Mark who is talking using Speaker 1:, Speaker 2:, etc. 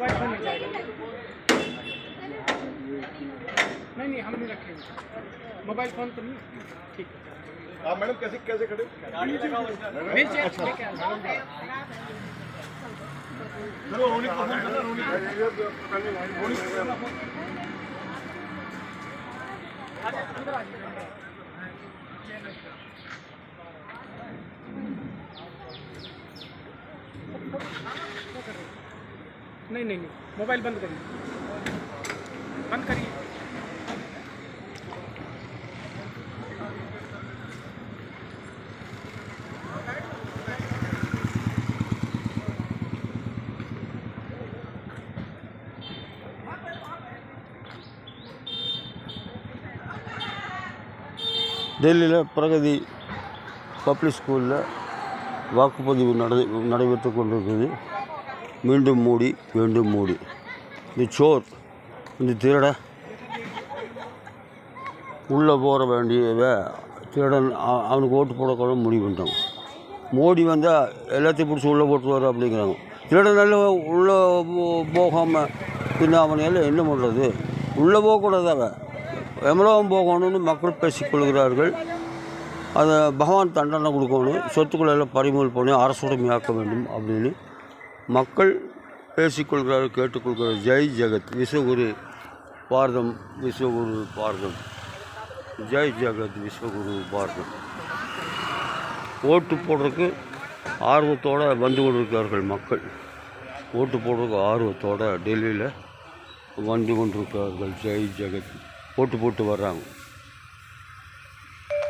Speaker 1: Mobile phone मिल जाएगा। नहीं हम नहीं रखेंगे, मोबाइल फोन तो नहीं। ठीक है।
Speaker 2: आप मैडम कैसे कैसे खड़े?
Speaker 1: अच्छा
Speaker 2: चलो रोनी को फोन करना, रोनी
Speaker 1: नहीं, मोबाइल बंद करिए, बंद करिए।
Speaker 3: டெல்லியில் பிரகதி பப்ளிக் ஸ்கூலில் வாக்குப்பதிவு நடைபெற்று கொண்டிருக்குது. மீண்டும் மூடி இந்த சோர், இந்த திருட உள்ளே போக வேண்டிய திருடன் அவனுக்கு ஓட்டு போடக்கூட முடிவு பண்ணிட்டாங்க. மோடி வந்தால் எல்லாத்தையும் பிடிச்சி உள்ளே போட்டுருவார் அப்படிங்கிறாங்க. திருடன் நல்ல உள்ளே போகாமல் பின்ன அவனையெல்லாம் என்ன பண்ணுறது? உள்ளே போகக்கூடாது, அவன் எவ்வளோவும் போகணும்னு மக்கள் பேசிக்கொள்கிறார்கள். அதை பகவான் தண்டனை கொடுக்கணும், சொத்துக்களெல்லாம் பறிமுதல் பண்ணி அரசுடைமையாக்க வேண்டும் அப்படின்னு மக்கள் பேசிக்கொள்கிறார்கள், கேட்டுக்கொள்கிறார். ஜெய் ஜெகத் விஸ்வகுரு பாரதம், விஸ்வகுரு பாரதம், ஜெய் ஜெகத் விஸ்வகுரு பாரதம். ஓட்டு போடுறதுக்கு ஆர்வத்தோடு வந்து கொண்டிருக்கிறார்கள் மக்கள். ஓட்டு போடுறதுக்கு ஆர்வத்தோடு டெல்லியில் வந்து கொண்டிருக்கிறார்கள். ஜெய் ஜெகத் ஓட்டு போட்டு வர்றாங்க.